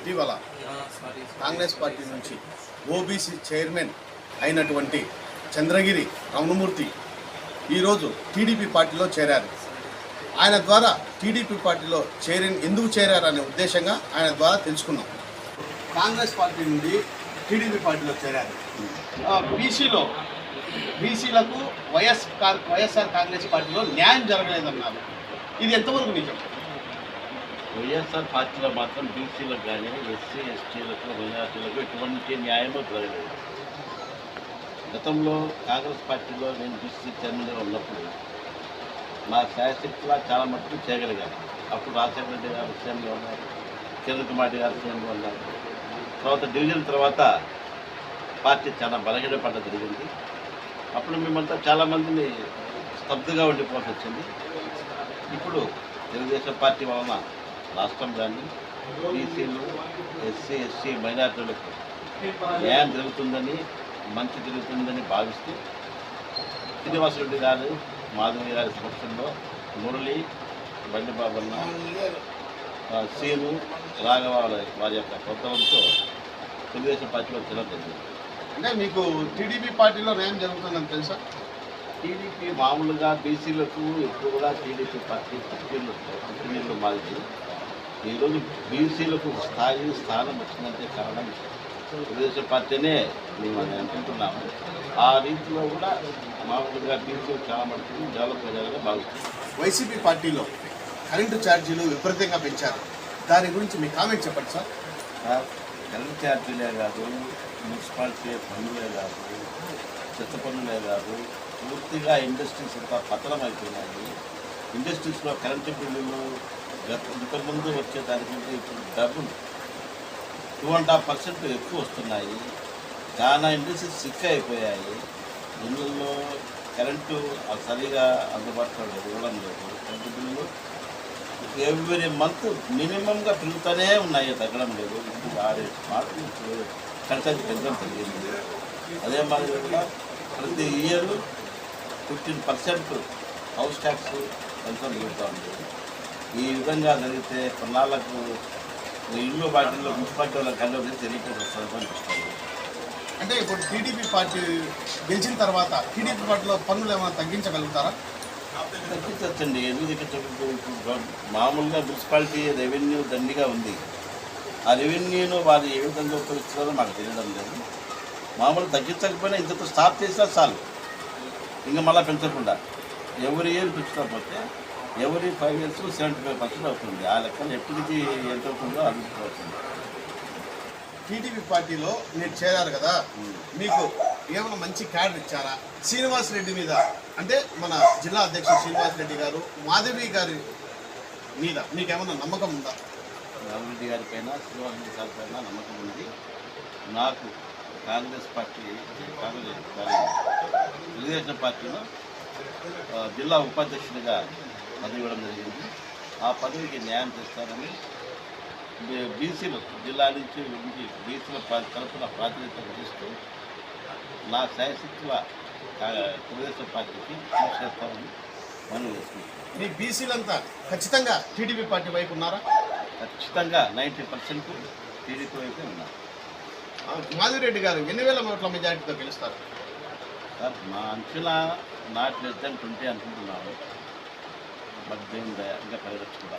ఇటీవల కాంగ్రెస్ పార్టీ నుంచి OBC chairman అయినటువంటి చంద్రగిరి రమణమూర్తి ఈరోజు టీడీపీ పార్టీలో చేరారు. ఆయన ద్వారా టీడీపీ పార్టీలో ఎందుకు చేరారనే ఉద్దేశంగా ఆయన ద్వారా తెలుసుకున్నాం. కాంగ్రెస్ పార్టీ నుండి టీడీపీ పార్టీలో చేరారు. బీసీలకు వైఎస్ఆర్ కాంగ్రెస్ పార్టీలో న్యాయం జరగలేదన్నారు. ఇది ఎంతవరకు నిజం? వైఎస్ఆర్ పార్టీలో మాత్రం బీసీలకు కానీ ఎస్సీ ఎస్టీలకు మైనార్టీలకు ఎటువంటి న్యాయమూ జరగలేదు. గతంలో కాంగ్రెస్ పార్టీలో నేను బీసీ చైర్మన్గా ఉన్నప్పుడు నా శాయశక్తిలా చాలా మట్టుకు చేయగలిగాను. అప్పుడు రాజశేఖర రెడ్డి గారు సీఎంగా ఉన్నారు, కిరణ్ కుమార్ గారు సీఎంగా ఉన్నారు. తర్వాత డివిజన్ తర్వాత పార్టీ చాలా బలహీనపడ్డ జరిగింది. అప్పుడు మేమంతా చాలామందిని స్తబ్దుగా ఉండిపోవాల్సి వచ్చింది. ఇప్పుడు తెలుగుదేశం పార్టీ వలన రాష్ట్రం కానీ బీసీలు ఎస్సీ ఎస్టీ మైనార్టీలకు న్యాయం జరుగుతుందని మంచి జరుగుతుందని భావిస్తూ శ్రీనివాసరెడ్డి గారు మాధవి గారి సమక్షంలో మురళి బండిబాబన్న సీను రాఘవ వారి యొక్క ప్రోత్సాహంతో తెలుగుదేశం పార్టీలో చేరడం జరిగింది. అంటే మీకు టీడీపీ పార్టీలో న్యాయం జరుగుతుందని తెలుసా? టీడీపీ మామూలుగా బీసీలకు ఎక్కువ కూడా టీడీపీ పార్టీ పుట్టినీళ్ళు మాది. ఈరోజు బీసీలకు స్థానం వచ్చిందంటే కారణం తెలుగుదేశం పార్టీనే మేము అని అనుకుంటున్నాము. ఆ రీతిలో కూడా మామూలుగా బీసీలు చాలా మటుకు డెవలప్ అయ్యాలని భావిస్తున్నాం. వైసీపీ పార్టీలో కరెంటు ఛార్జీలు విపరీతంగా పెంచారు. దాని గురించి మీ కామెంట్ చెప్పండి సార్. కరెంటు ఛార్జీలే కాదు, మున్సిపాలిటీ పన్నులే కాదు, చెత్త పన్నులే కాదు, పూర్తిగా ఇండస్ట్రీస్ అంతా పతనం అయిపోయినాయి. ఇండస్ట్రీస్లో కరెంటు బిల్లులు ఇంతకుముందు వచ్చేదానికంటే ఇప్పుడు డబుల్ 2.5% ఎక్కువ వస్తున్నాయి. చాలా ఇండస్ట్రీస్ సిక్ అయిపోయాయి. ఇళ్ళల్లో కరెంటు సరిగా అందుబాటులో లేదు, ఇవ్వడం లేదు. కరెంటు బిల్లులు ఎవ్రీ మంత్ మినిమంగా పెరుగుతూనే ఉన్నాయి, తగ్గడం లేదు. ఇప్పుడు 6 మార్కులు ఖర్చు పెంచడం జరిగింది. అదే మాదిరిగా ప్రతి ఇయర్ 15% హౌస్ ట్యాక్స్ పెంచడం జరుగుతూ ఉంది. ఈ విధంగా జరిగితే కొన్నాళ్ళకు ఇల్లు వాటిల్లో మున్సిపాలిటీ వాళ్ళ కళ్ళు తెలియకుండా వస్తుందని చూస్తాను. అంటే ఇప్పుడు టీడీపీ పార్టీ గెలిచిన తర్వాత టీడీపీ పార్టీలో పన్నులు ఏమైనా తగ్గించగలుగుతారా? తగ్గించవచ్చండి. ఎందుకు ఇప్పుడు మామూలుగా మున్సిపాలిటీ రెవెన్యూ దండిగా ఉంది. ఆ రెవెన్యూను వారు ఏ విధంగా ఉపయోగిస్తున్నారో మాకు తెలియడం లేదు. మామూలు తగ్గించకపోయినా ఇంతతో స్టాప్ చేసినా చాలు, ఇంకా మళ్ళీ పెంచకుండా ఎవరి ఇయర్ పెంచకపోతే ఎవరి 5 years 75% అవుతుంది. ఆ లెక్కన ఎప్పటికీ ఎంత అవుతుందో అందుకోవాల్సింది. టీడీపీ పార్టీలో మీరు చేరారు కదా, మీకు ఏమైనా మంచి క్యాడర్ ఇచ్చారా? శ్రీనివాసరెడ్డి మీద, అంటే మన జిల్లా అధ్యక్షుడు శ్రీనివాసరెడ్డి గారు, మాధవి గారి మీద మీకేమైనా నమ్మకం ఉందా? మాధవి గారి పైన, శ్రీనివాసరెడ్డి గారి పైన నమ్మకం ఉంది. నాకు కాంగ్రెస్ పార్టీ తెలుగుదేశం పార్టీలో జిల్లా ఉపాధ్యక్షుడిగా పదవి ఇవ్వడం జరిగింది. ఆ పదవికి న్యాయం చేస్తారని బీసీలు జిల్లా నుంచి బీసీల తరఫున ప్రాతినిధ్యం వహిస్తూ నా శాయశక్తుల తెలుగుదేశం పార్టీకి కృషి చేస్తామని మనం చేస్తున్నాం. మీ బీసీలంతా ఖచ్చితంగా టీడీపీ పార్టీ వైపు ఉన్నారా? ఖచ్చితంగా 90% టీడీపీ వైపే ఉన్నారు. మాధవిరెడ్డి గారు 8,000 ఓట్ల మెజార్టీతో గెలుస్తారు సార్. మా అంచనా నాట్ లెస్ దాన్ 20 అనుకుంటున్నాను. బట్ ఇంకా పెరగచ్చు కూడా.